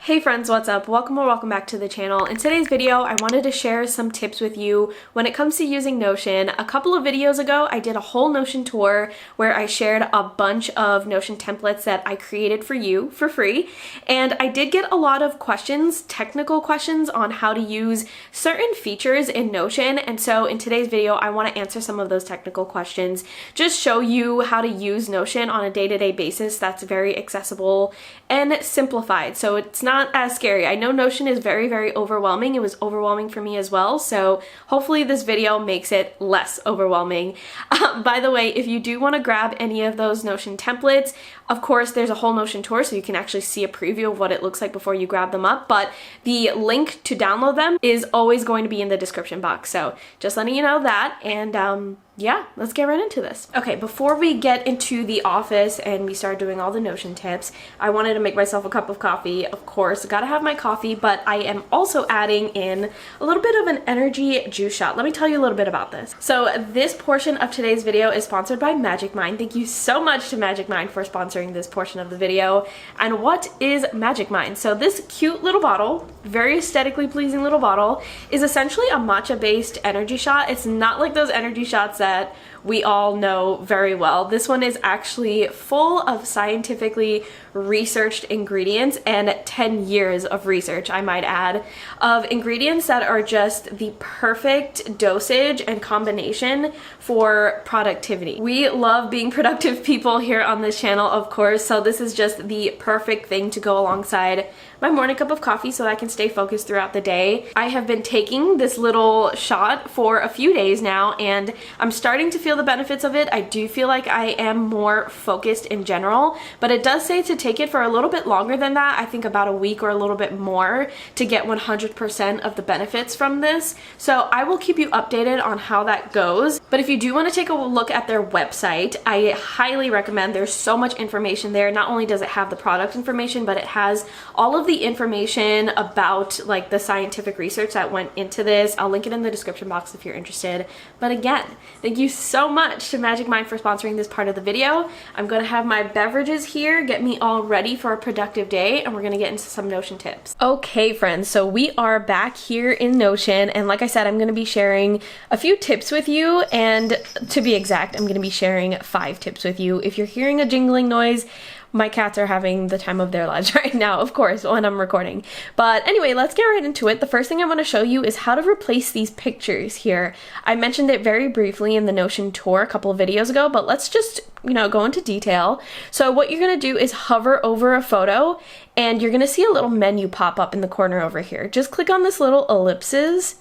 Hey friends, what's up? Welcome or welcome back to the channel. In today's video, I wanted to share some tips with you when it comes to using Notion. A couple of videos ago, I did a whole Notion tour where I shared a bunch of Notion templates that I created for you for free. And I did get a lot of questions, technical questions on how to use certain features in Notion. And so in today's video, I want to answer some of those technical questions, just show you how to use Notion on a day-to-day basis that's very accessible and simplified. So it's not as scary. I know Notion is very, very overwhelming. It was overwhelming for me as well. So hopefully this video makes it less overwhelming. By the way, if you do want to grab any of those Notion templates, of course, there's a whole Notion tour, so you can actually see a preview of what it looks like before you grab them up. But the link to download them is always going to be in the description box. So just letting you know that. And yeah, let's get right into this. Okay, before we get into the office and we start doing all the Notion tips, I wanted to make myself a cup of coffee. Of course, gotta have my coffee, but I am also adding in a little bit of an energy juice shot. Let me tell you a little bit about this. So this portion of today's video is sponsored by Magicmine. Thank you so much to Magicmine for sponsoring this portion of the video. And what is Magicmine? So this cute little bottle, very aesthetically pleasing little bottle, is essentially a matcha-based energy shot. It's not like those energy shots that we all know very well. This one is actually full of scientifically researched ingredients and 10 years of research, I might add, of ingredients that are just the perfect dosage and combination for productivity. We love being productive people here on this channel, of course, so this is just the perfect thing to go alongside my morning cup of coffee so that I can stay focused throughout the day. I have been taking this little shot for a few days now and I'm starting to feel the benefits of it. I do feel like I am more focused in general, but it does say to take it for a little bit longer than that. I think about a week or a little bit more to get 100% of the benefits from this. So I will keep you updated on how that goes. But if you do want to take a look at their website, I highly recommend. There's so much information there. Not only does it have the product information, but it has all of the information about like the scientific research that went into this. I'll link it in the description box if you're interested. But again, thank you so much to Magicmine for sponsoring this part of the video. I'm going to have my beverages here, get me all ready for a productive day, and we're going to get into some Notion tips. Okay friends, so we are back here in Notion, and like I said, I'm going to be sharing a few tips with you, and to be exact, I'm going to be sharing 5 tips with you. If you're hearing a jingling noise, my cats are having the time of their lives right now, of course, when I'm recording. But anyway, let's get right into it. The first thing I want to show you is how to replace these pictures here. I mentioned it very briefly in the Notion tour a couple of videos ago, but let's just, go into detail. So what you're going to do is hover over a photo and you're going to see a little menu pop up in the corner over here. Just click on this little ellipses.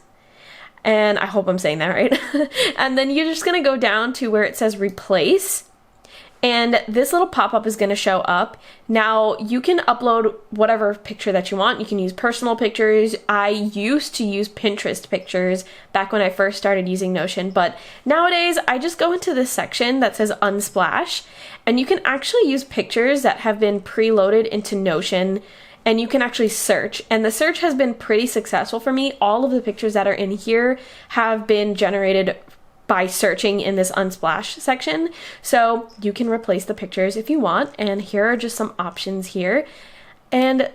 And I hope I'm saying that right. And then you're just going to go down to where it says replace. And this little pop-up is going to show up. Now, you can upload whatever picture that you want. You can use personal pictures. I used to use Pinterest pictures back when I first started using Notion, but nowadays I just go into this section that says Unsplash, and you can actually use pictures that have been preloaded into Notion, and you can actually search. And the search has been pretty successful for me. All of the pictures that are in here have been generated by searching in this Unsplash section. So you can replace the pictures if you want, and here are just some options here. And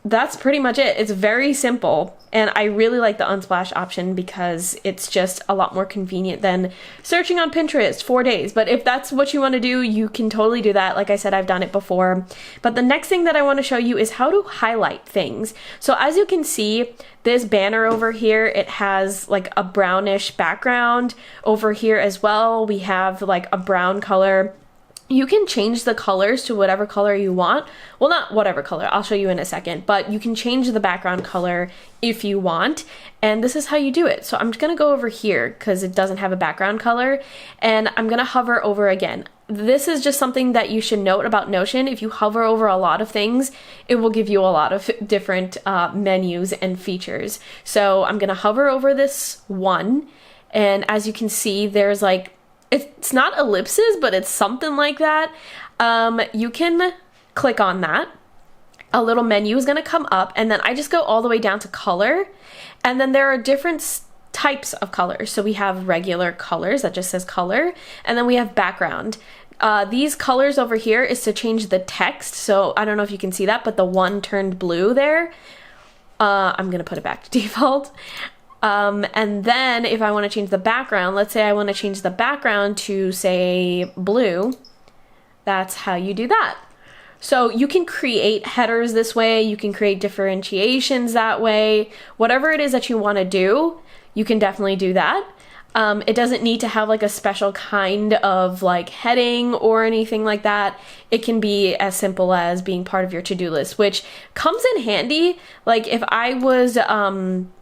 that's pretty much it. It's very simple, and I really like the Unsplash option because it's just a lot more convenient than searching on Pinterest for days. But if that's what you want to do, you can totally do that. Like I said, I've done it before. But the next thing that I want to show you is how to highlight things. So as you can see, this banner over here, it has like a brownish background. Over here as well, we have like a brown color. You can change the colors to whatever color you want. Well, not whatever color, I'll show you in a second, but you can change the background color if you want, and this is how you do it. So I'm just gonna go over here because it doesn't have a background color, and I'm gonna hover over again. This is just something that you should note about Notion. If you hover over a lot of things, it will give you a lot of different menus and features. So I'm gonna hover over this one, and as you can see, there's like, it's not ellipses, but it's something like that. You can click on that. A little menu is going to come up, and then I just go all the way down to color, and then there are different types of colors. So we have regular colors that just says color, and then we have background. These colors over here is to change the text. So I don't know if you can see that, but the one turned blue there. I'm gonna put it back to default. And then if I want to change the background, let's say I want to change the background to say blue, that's how you do that. So you can create headers this way, you can create differentiations that way, whatever it is that you want to do, you can definitely do that. It doesn't need to have like a special kind of like heading or anything like that. It can be as simple as being part of your to-do list, which comes in handy. Like if I was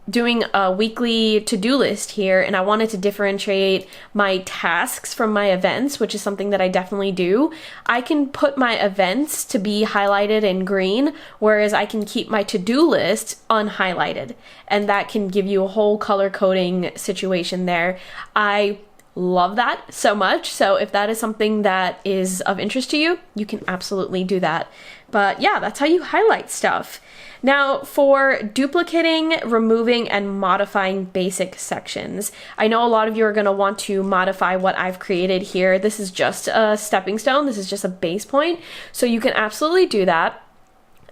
doing a weekly to-do list here and I wanted to differentiate my tasks from my events, which is something that I definitely do, I can put my events to be highlighted in green, whereas I can keep my to-do list unhighlighted, and that can give you a whole color coding situation there. I love that so much. So if that is something that is of interest to you, you can absolutely do that. But yeah, that's how you highlight stuff. Now for duplicating, removing, and modifying basic sections, I know a lot of you are going to want to modify what I've created here. This is just a stepping stone. This is just a base point. So you can absolutely do that.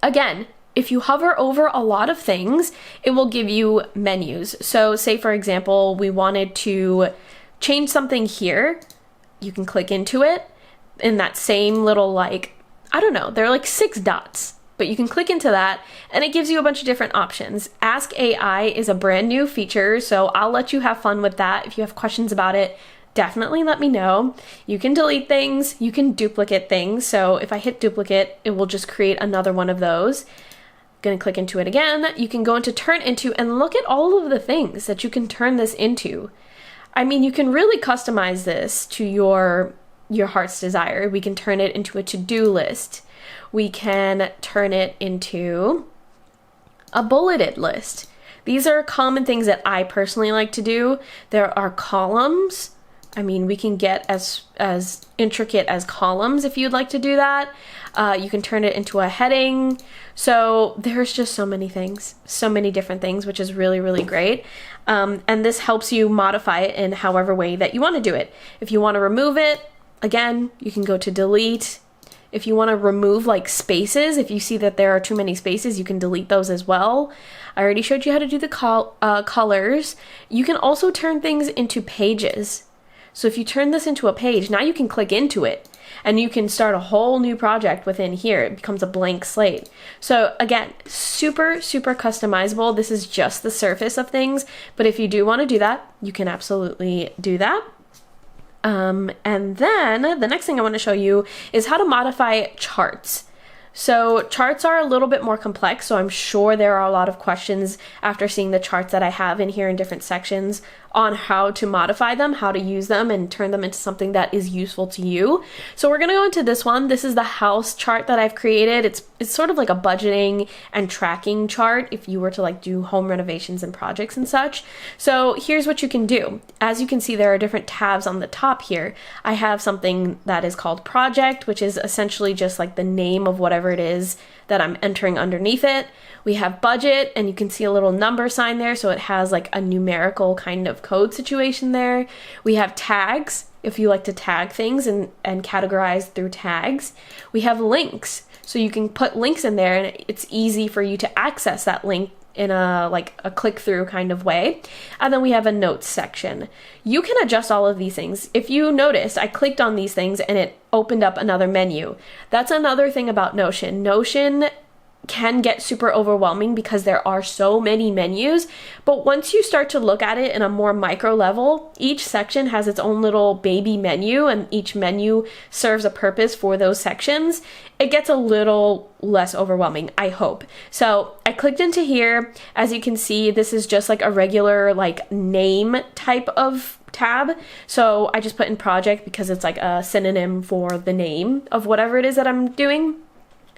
Again, if you hover over a lot of things, it will give you menus. So say for example, we wanted to change something here, you can click into it in that same little, like, I don't know, they're like 6 dots, but you can click into that and it gives you a bunch of different options. Ask AI is a brand new feature, so I'll let you have fun with that. If you have questions about it, definitely let me know. You can delete things, you can duplicate things. So if I hit duplicate, it will just create another one of those. Gonna click into it again. You can go into turn into and look at all of the things that you can turn this into. I mean, you can really customize this to your heart's desire. We can turn it into a to-do list. We can turn it into a bulleted list. These are common things that I personally like to do. There are columns. I mean, we can get as intricate as columns if you'd like to do that. You can turn it into a heading. So there's just so many things, so many different things, which is really, really great. And this helps you modify it in however way that you want to do it. If you want to remove it, again, you can go to delete. If you want to remove like spaces, if you see that there are too many spaces, you can delete those as well. I already showed you how to do the colors. You can also turn things into pages. So if you turn this into a page, now you can click into it and you can start a whole new project within here. It becomes a blank slate. So again, super, super customizable. This is just the surface of things, but if you do want to do that, you can absolutely do that. And then the next thing I want to show you is how to modify charts. So charts are a little bit more complex, so I'm sure there are a lot of questions after seeing the charts that I have in here in different sections on how to modify them, how to use them, and turn them into something that is useful to you. So we're gonna go into this one. This is the house chart that I've created. It's sort of like a budgeting and tracking chart if you were to like do home renovations and projects and such. So here's what you can do. As you can see, there are different tabs on the top here. I have something that is called project, which is essentially just like the name of whatever it is that I'm entering underneath it. We have budget, and you can see a little number sign there, so it has like a numerical kind of code situation there. We have tags, if you like to tag things and categorize through tags. We have links, so you can put links in there and it's easy for you to access that link in a click-through kind of way. And then we have a notes section. You can adjust all of these things. If you noticed, I clicked on these things and it opened up another menu. That's another thing about Notion. Notion can get super overwhelming because there are so many menus, but once you start to look at it in a more micro level, each section has its own little baby menu and each menu serves a purpose for those sections. It gets a little less overwhelming, I hope. So I clicked into here. As you can see, this is just like a regular like name type of tab. So I just put in project because it's like a synonym for the name of whatever it is that I'm doing.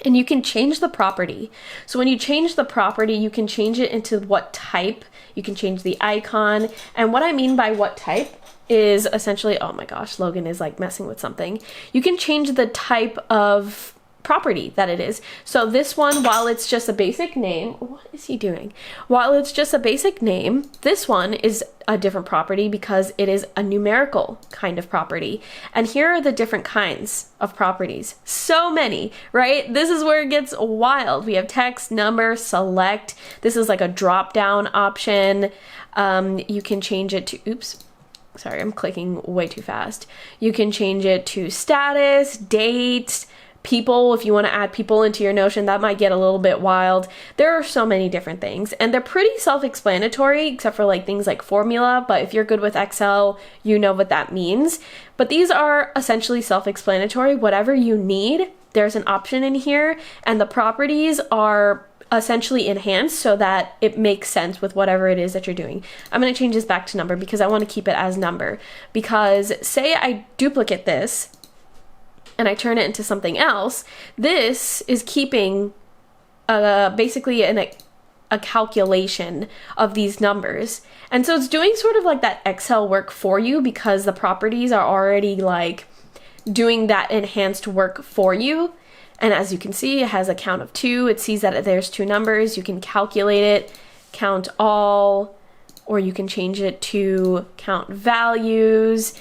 And you can change the property. So when you change the property, you can change it into what type. You can change the icon. And what I mean by what type is essentially, oh my gosh, Logan is like messing with something. You can change the type of property that it is. So this one, while it's just a basic name, what is he doing? While it's just a basic name, this one is a different property because it is a numerical kind of property. And here are the different kinds of properties. So many, right? This is where it gets wild. We have text, number, select. This is like a drop down option. You can change it to, oops, sorry, I'm clicking way too fast. You can change it to status, date, people. If you want to add people into your Notion, that might get a little bit wild. There are so many different things, and they're pretty self-explanatory except for like things like formula, but if you're good with Excel, you know what that means. But these are essentially self-explanatory. Whatever you need, there's an option in here, and the properties are essentially enhanced so that it makes sense with whatever it is that you're doing. I'm going to change this back to number because I want to keep it as number, because say I duplicate this and I turn it into something else, this is keeping basically a calculation of these numbers. And so it's doing sort of like that Excel work for you because the properties are already like doing that enhanced work for you. And as you can see, it has a count of 2. It sees that there's 2 numbers. You can calculate it, count all, or you can change it to count values,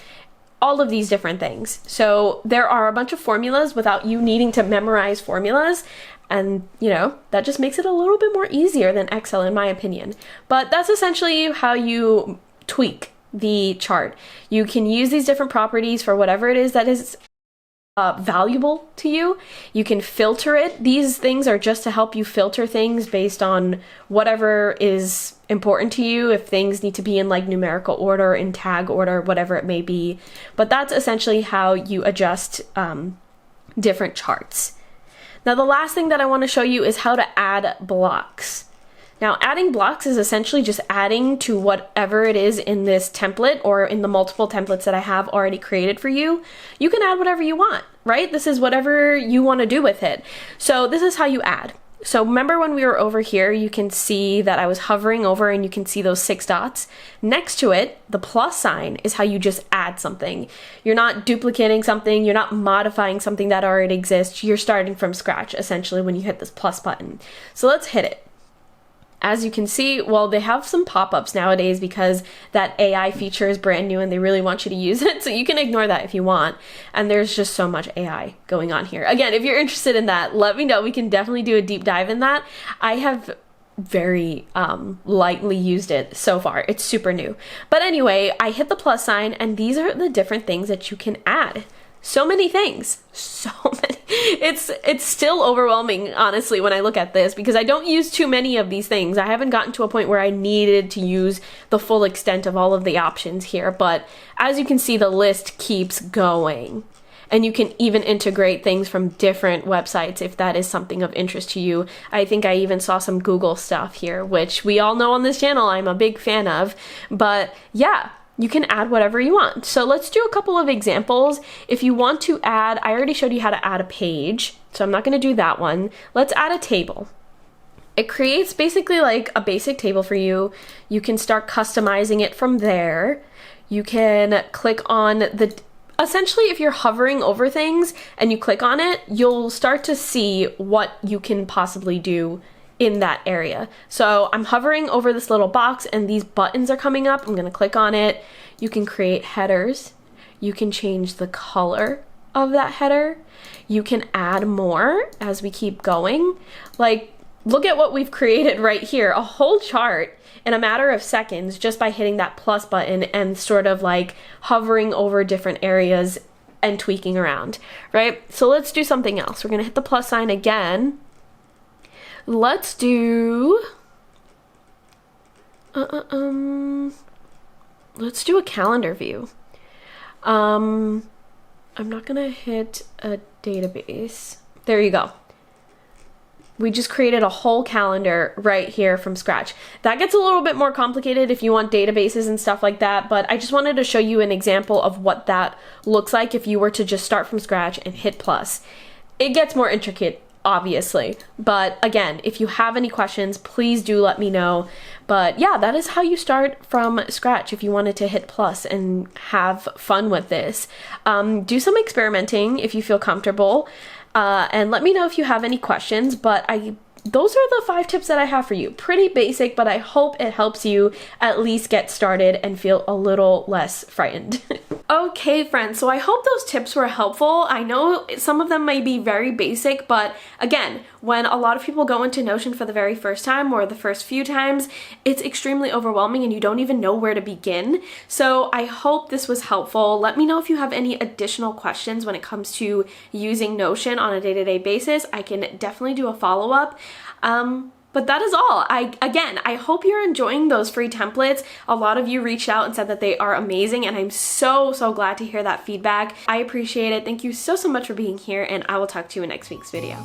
all of these different things. So there are a bunch of formulas without you needing to memorize formulas. And, you know, that just makes it a little bit more easier than Excel in my opinion. But that's essentially how you tweak the chart. You can use these different properties for whatever it is that is valuable to you. You can filter it. These things are just to help you filter things based on whatever is important to you, if things need to be in like numerical order, in tag order, whatever it may be. But that's essentially how you adjust different charts. Now the last thing that I want to show you is how to add blocks. Now adding blocks is essentially just adding to whatever it is in this template or in the multiple templates that I have already created for you. You can add whatever you want, right? This is whatever you want to do with it. So this is how you add. So remember when we were over here, you can see that I was hovering over and you can see those 6 dots. Next to it, the plus sign is how you just add something. You're not duplicating something, you're not modifying something that already exists. You're starting from scratch essentially when you hit this plus button. So let's hit it. As you can see, well, they have some pop-ups nowadays because that AI feature is brand new and they really want you to use it. So you can ignore that if you want. And there's just so much AI going on here. Again, if you're interested in that, let me know. We can definitely do a deep dive in that. I have very lightly used it so far. It's super new. But anyway, I hit the plus sign and these are the different things that you can add. So many things, so many. It's still overwhelming, honestly, when I look at this because I don't use too many of these things. I haven't gotten to a point where I needed to use the full extent of all of the options here, but as you can see, the list keeps going. And you can even integrate things from different websites if that is something of interest to you. I think I even saw some Google stuff here, which we all know on this channel I'm a big fan of, but yeah. You can add whatever you want. So let's do a couple of examples. If you want to add, I already showed you how to add a page, so I'm not going to do that one. Let's add a table. It creates basically like a basic table for you. You can start customizing it from there. You can click on the, essentially if you're hovering over things and you click on it, you'll start to see what you can possibly do in that area. So I'm hovering over this little box and these buttons are coming up. I'm going to click on it. You can create headers. You can change the color of that header. You can add more as we keep going. Like, look at what we've created right here, a whole chart in a matter of seconds just by hitting that plus button and sort of like hovering over different areas and tweaking around, right? So let's do something else. We're going to hit the plus sign again. Let's do, let's do a calendar view. I'm not gonna hit a database. There you go. We just created a whole calendar right here from scratch. That gets a little bit more complicated if you want databases and stuff like that, but I just wanted to show you an example of what that looks like if you were to just start from scratch and hit plus. It gets more intricate, obviously, but again, if you have any questions, please do let me know. But yeah, that is how you start from scratch if you wanted to hit plus and have fun with this. Do some experimenting if you feel comfortable. and let me know if you have any questions, but those are the 5 tips that I have for you. Pretty basic, but I hope it helps you at least get started and feel a little less frightened. Okay, friends, so I hope those tips were helpful. I know some of them may be very basic, but again, when a lot of people go into Notion for the very first time or the first few times, it's extremely overwhelming and you don't even know where to begin. So I hope this was helpful. Let me know if you have any additional questions when it comes to using Notion on a day-to-day basis. I can definitely do a follow-up. But that is all. I hope you're enjoying those free templates. A lot of you reached out and said that they are amazing, and I'm so glad to hear that feedback. I appreciate it. Thank you so much for being here, and I will talk to you in next week's video.